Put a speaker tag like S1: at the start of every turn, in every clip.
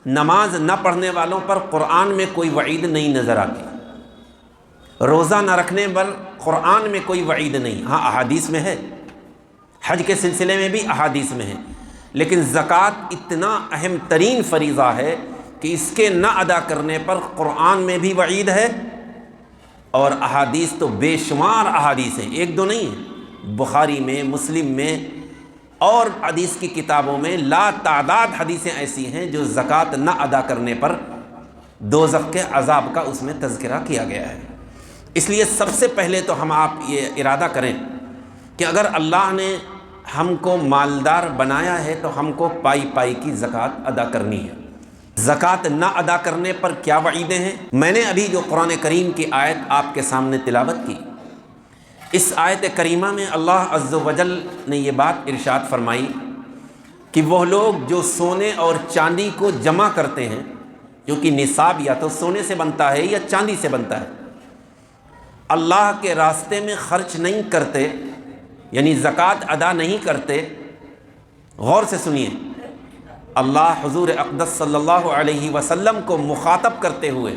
S1: نماز نہ پڑھنے والوں پر قرآن میں کوئی وعید نہیں نظر آتی، روزہ نہ رکھنے پر قرآن میں کوئی وعید نہیں، ہاں احادیث میں ہے، حج کے سلسلے میں بھی احادیث میں ہے، لیکن زکوٰۃ اتنا اہم ترین فریضہ ہے کہ اس کے نہ ادا کرنے پر قرآن میں بھی وعید ہے، اور احادیث تو بے شمار احادیث ہیں، ایک دو نہیں ہیں، بخاری میں، مسلم میں اور حدیث کی کتابوں میں لا تعداد حدیثیں ایسی ہیں جو زکوٰۃ نہ ادا کرنے پر دوزخ کے عذاب کا اس میں تذکرہ کیا گیا ہے۔ اس لیے سب سے پہلے تو ہم آپ یہ ارادہ کریں کہ اگر اللہ نے ہم کو مالدار بنایا ہے تو ہم کو پائی پائی کی زکوٰۃ ادا کرنی ہے۔ زکوٰۃ نہ ادا کرنے پر کیا وعیدیں ہیں؟ میں نے ابھی جو قرآن کریم کی آیت آپ کے سامنے تلاوت کی، اس آیت کریمہ میں اللہ عز و جل نے یہ بات ارشاد فرمائی کہ وہ لوگ جو سونے اور چاندی کو جمع کرتے ہیں، کیونکہ نصاب یا تو سونے سے بنتا ہے یا چاندی سے بنتا ہے، اللہ کے راستے میں خرچ نہیں کرتے، یعنی زکوٰۃ ادا نہیں کرتے۔ غور سے سنیے، اللہ حضور اقدس صلی اللہ علیہ وسلم کو مخاطب کرتے ہوئے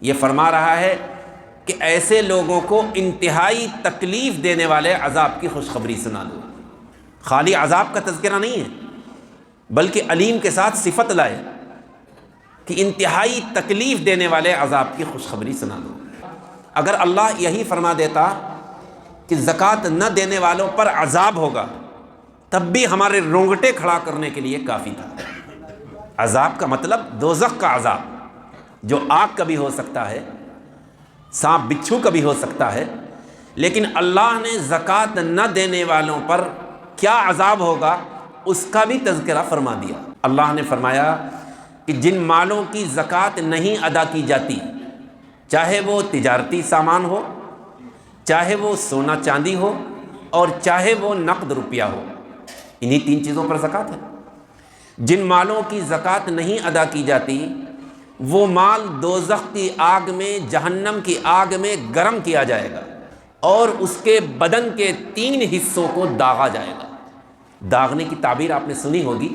S1: یہ فرما رہا ہے کہ ایسے لوگوں کو انتہائی تکلیف دینے والے عذاب کی خوشخبری سنا دو۔ خالی عذاب کا تذکرہ نہیں ہے، بلکہ علیم کے ساتھ صفت لائے کہ انتہائی تکلیف دینے والے عذاب کی خوشخبری سنا دو۔ اگر اللہ یہی فرما دیتا کہ زکوٰۃ نہ دینے والوں پر عذاب ہوگا، تب بھی ہمارے رونگٹے کھڑا کرنے کے لیے کافی تھا۔ عذاب کا مطلب دوزخ کا عذاب، جو آگ کا بھی ہو سکتا ہے، سانپ بچھو کا بھی ہو سکتا ہے، لیکن اللہ نے زکوٰۃ نہ دینے والوں پر کیا عذاب ہوگا اس کا بھی تذکرہ فرما دیا۔ اللہ نے فرمایا کہ جن مالوں کی زکوٰۃ نہیں ادا کی جاتی، چاہے وہ تجارتی سامان ہو، چاہے وہ سونا چاندی ہو، اور چاہے وہ نقد روپیہ ہو، انہی تین چیزوں پر زکوٰۃ ہے۔ جن مالوں کی زکوٰۃ نہیں ادا کی جاتی وہ مال دوزخ کی آگ میں، جہنم کی آگ میں گرم کیا جائے گا، اور اس کے بدن کے 3 حصوں کو داغا جائے گا۔ داغنے کی تعبیر آپ نے سنی ہوگی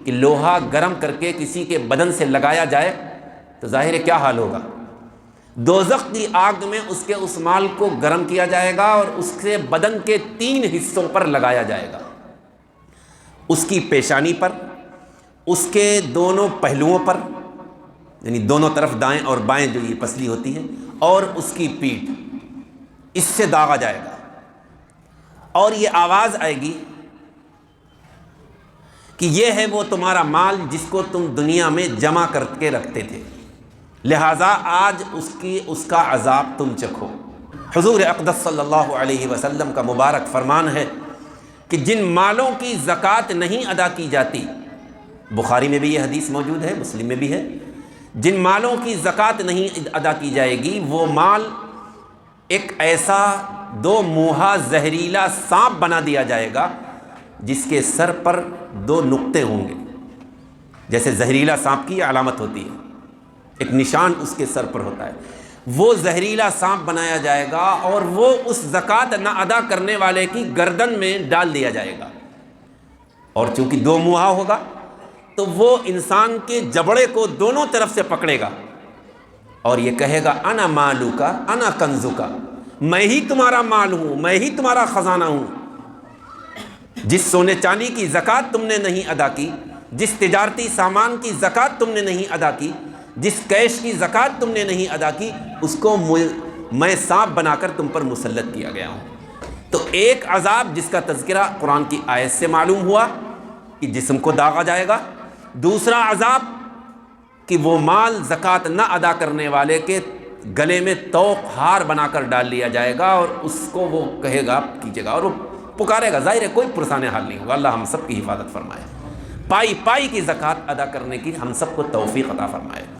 S1: کہ لوہا گرم کر کے کسی کے بدن سے لگایا جائے تو ظاہر ہے کیا حال ہوگا۔ دوزخ کی آگ میں اس مال کو گرم کیا جائے گا اور اس کے بدن کے 3 حصوں پر لگایا جائے گا، اس کی پیشانی پر، اس کے دونوں پہلوؤں پر، یعنی دونوں طرف دائیں اور بائیں جو یہ پسلی ہوتی ہے، اور اس کی پیٹھ، اس سے داغا جائے گا، اور یہ آواز آئے گی کہ یہ ہے وہ تمہارا مال جس کو تم دنیا میں جمع کر کے رکھتے تھے، لہٰذا آج اس کا عذاب تم چکھو۔ حضور اقدس صلی اللہ علیہ وسلم کا مبارک فرمان ہے کہ جن مالوں کی زکوٰۃ نہیں ادا کی جاتی، بخاری میں بھی یہ حدیث موجود ہے، مسلم میں بھی ہے، جن مالوں کی زکوٰۃ نہیں ادا کی جائے گی وہ مال ایک ایسا 2 منہا زہریلا سانپ بنا دیا جائے گا جس کے سر پر 2 نقطے ہوں گے، جیسے زہریلا سانپ کی علامت ہوتی ہے، ایک نشان اس کے سر پر ہوتا ہے، وہ زہریلا سانپ بنایا جائے گا اور وہ اس زکوٰۃ نہ ادا کرنے والے کی گردن میں ڈال دیا جائے گا، اور چونکہ 2 منہا ہوگا تو وہ انسان کے جبڑے کو دونوں طرف سے پکڑے گا اور یہ کہے گا انا مالوکا انا کنزوکا، میں ہی تمہارا مال ہوں، میں ہی تمہارا خزانہ ہوں۔ جس سونے چاندی کی زکوٰۃ تم نے نہیں ادا کی، جس تجارتی سامان کی زکوٰۃ تم نے نہیں ادا کی، جس کیش کی زکوٰۃ تم نے نہیں ادا کی، اس کو میں سانپ بنا کر تم پر مسلط کیا گیا ہوں۔ تو ایک عذاب جس کا تذکرہ قرآن کی آیت سے معلوم ہوا کہ جسم کو داغا جائے گا، دوسرا عذاب کہ وہ مال زکوٰۃ نہ ادا کرنے والے کے گلے میں توق ہار بنا کر ڈال لیا جائے گا اور اس کو وہ کہے گا کیجیے گا، اور وہ پکارے گا، ظاہر ہے کوئی پرسان حال نہیں ہوگا۔ اللہ ہم سب کی حفاظت فرمائے، پائی پائی کی زکوٰۃ ادا کرنے کی ہم سب کو توفیق عطا فرمائے۔